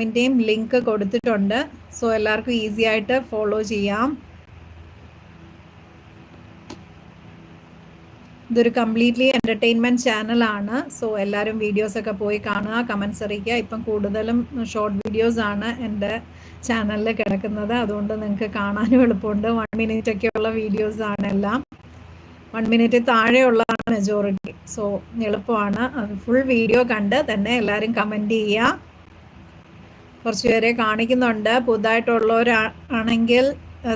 ിൻ്റെയും link കൊടുത്തിട്ടുണ്ട്. So എല്ലാവർക്കും easy ആയിട്ട് ഫോളോ ചെയ്യാം. ഇതൊരു കംപ്ലീറ്റ്ലി എൻ്റർടൈൻമെൻറ്റ് ചാനലാണ്. സോ എല്ലാവരും വീഡിയോസൊക്കെ പോയി കാണുക, കമൻസ് അറിയിക്കുക. ഇപ്പം കൂടുതലും ഷോർട്ട് വീഡിയോസാണ് എൻ്റെ ചാനലിൽ കിടക്കുന്നത്. അതുകൊണ്ട് നിങ്ങൾക്ക് കാണാനും എളുപ്പമുണ്ട്. 1 മിനിറ്റ് ഒക്കെയുള്ള വീഡിയോസാണ് എല്ലാം. 1 മിനിറ്റ് താഴെയുള്ളതാണ് മെജോറിറ്റി. സോ എളുപ്പമാണ്. ഫുൾ വീഡിയോ കണ്ട് തന്നെ എല്ലാവരും കമൻറ്റ് ചെയ്യുക. കുറച്ച് പേരെ കാണിക്കുന്നുണ്ട്. പുതുതായിട്ടുള്ളവരാണെങ്കിൽ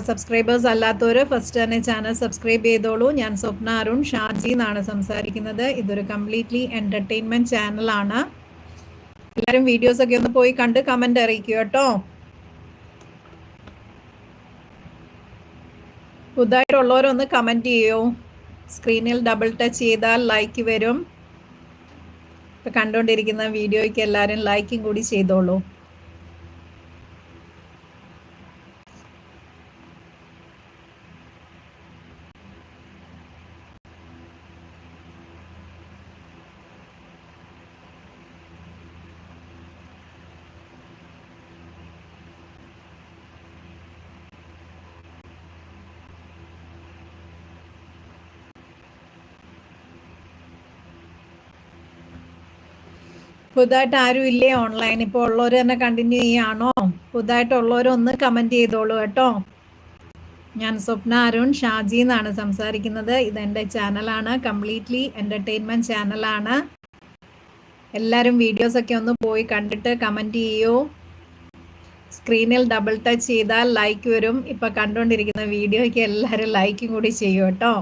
സബ്സ്ക്രൈബേഴ്സ് അല്ലാത്തവർ ഫസ്റ്റ് തന്നെ ചാനൽ സബ്സ്ക്രൈബ് ചെയ്തോളൂ. ഞാൻ സ്വപ്ന അരുൺ ഷാജി എന്നാണ് സംസാരിക്കുന്നത്. ഇതൊരു കംപ്ലീറ്റ്ലി എൻ്റർടൈൻമെൻറ്റ് ചാനലാണ്. എല്ലാവരും വീഡിയോസൊക്കെ ഒന്ന് പോയി കണ്ട് കമൻ്റ് അറിയിക്കുക കേട്ടോ. പുതുതായിട്ടുള്ളവരൊന്ന് കമൻറ്റ് ചെയ്യൂ. സ്ക്രീനിൽ ഡബിൾ ടച്ച് ചെയ്താൽ ലൈക്ക് വരും. ഇപ്പം കണ്ടുകൊണ്ടിരിക്കുന്ന വീഡിയോയ്ക്ക് എല്ലാവരും ലൈക്കും കൂടി ചെയ്തോളൂ. പുതുതായിട്ട് ആരും ഇല്ലേ ഓൺലൈൻ? ഇപ്പോൾ ഉള്ളവർ തന്നെ കണ്ടിന്യൂ ചെയ്യുകയാണോ? പുതുതായിട്ടുള്ളവരൊന്ന് കമൻറ്റ് ചെയ്തോളൂ കേട്ടോ. ഞാൻ സ്വപ്ന അരുൺ ഷാജി എന്നാണ് സംസാരിക്കുന്നത്. ഇതെൻ്റെ ചാനലാണ്. കംപ്ലീറ്റ്ലി എൻ്റർടൈൻമെൻറ്റ് ചാനലാണ്. എല്ലാവരും വീഡിയോസൊക്കെ ഒന്ന് പോയി കണ്ടിട്ട് കമൻറ്റ് ചെയ്യൂ. സ്ക്രീനിൽ ഡബിൾ ടച്ച് ചെയ്താൽ ലൈക്ക് വരും. ഇപ്പം കണ്ടുകൊണ്ടിരിക്കുന്ന വീഡിയോയ്ക്ക് എല്ലാവരും ലൈക്കും കൂടി ചെയ്യൂ കേട്ടോ.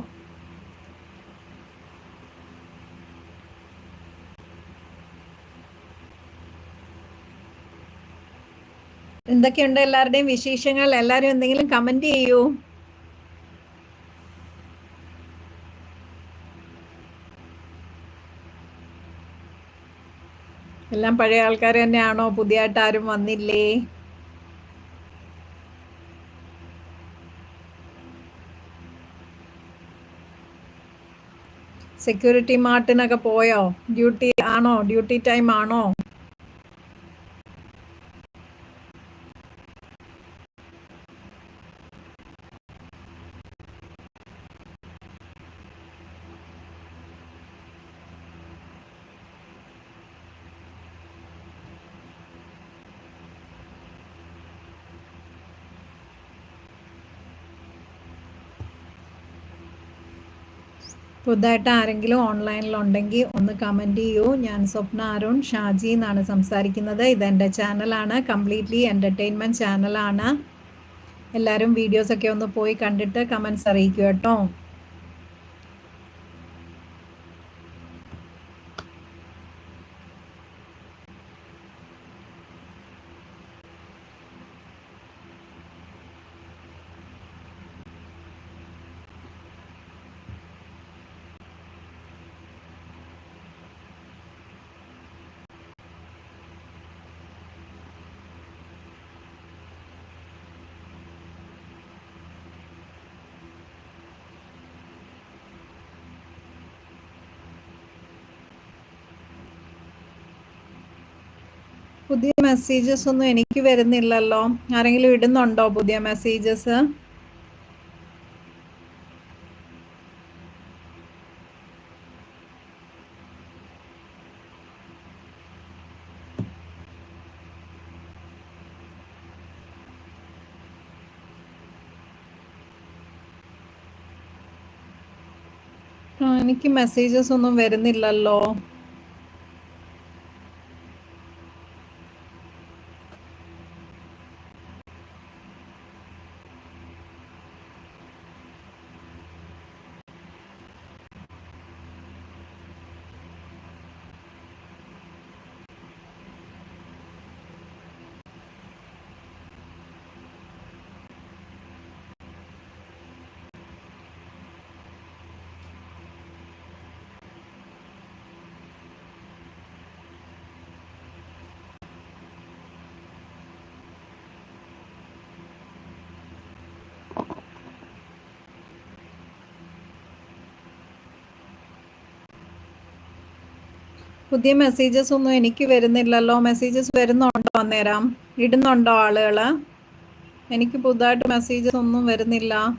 എന്തൊക്കെയുണ്ട് എല്ലാവരുടെയും വിശേഷങ്ങൾ? എല്ലാവരും എന്തെങ്കിലും കമൻറ്റ് ചെയ്യൂ. എല്ലാം പഴയ ആൾക്കാർ തന്നെയാണോ? പുതിയതായിട്ട് ആരും വന്നില്ലേ? സെക്യൂരിറ്റി മാർട്ടിനൊക്കെ പോയോ? ഡ്യൂട്ടി ആണോ? ഡ്യൂട്ടി ടൈം ആണോ? പുതുതായിട്ട് ആരെങ്കിലും ഓൺലൈനിലുണ്ടെങ്കിൽ ഒന്ന് കമൻറ്റ് ചെയ്യൂ. ഞാൻ സ്വപ്ന അരുൺ ഷാജി എന്നാണ് സംസാരിക്കുന്നത്. ഇതെൻ്റെ ചാനലാണ്. കംപ്ലീറ്റ്ലി എൻ്റർടൈൻമെൻറ്റ് ചാനലാണ്. എല്ലാവരും വീഡിയോസൊക്കെ ഒന്ന് പോയി കണ്ടിട്ട് കമൻസ് അറിയിക്കുക കേട്ടോ. പുതിയ മെസ്സേജസ് ഒന്നും എനിക്ക് വരുന്നില്ലല്ലോ. ആരെങ്കിലും ഇടുന്നുണ്ടോ പുതിയ മെസ്സേജസ്? എനിക്ക് മെസ്സേജസ് ഒന്നും വരുന്നില്ലല്ലോ. പുതിയ മെസ്സേജസ് ഒന്നും എനിക്ക് വരുന്നില്ലല്ലോ. മെസ്സേജസ് വരുന്നുണ്ടോ അന്നേരം? ഇടുന്നുണ്ടോ ആളുകൾ? എനിക്ക് പുതുതായിട്ട് മെസ്സേജസ് ഒന്നും വരുന്നില്ല.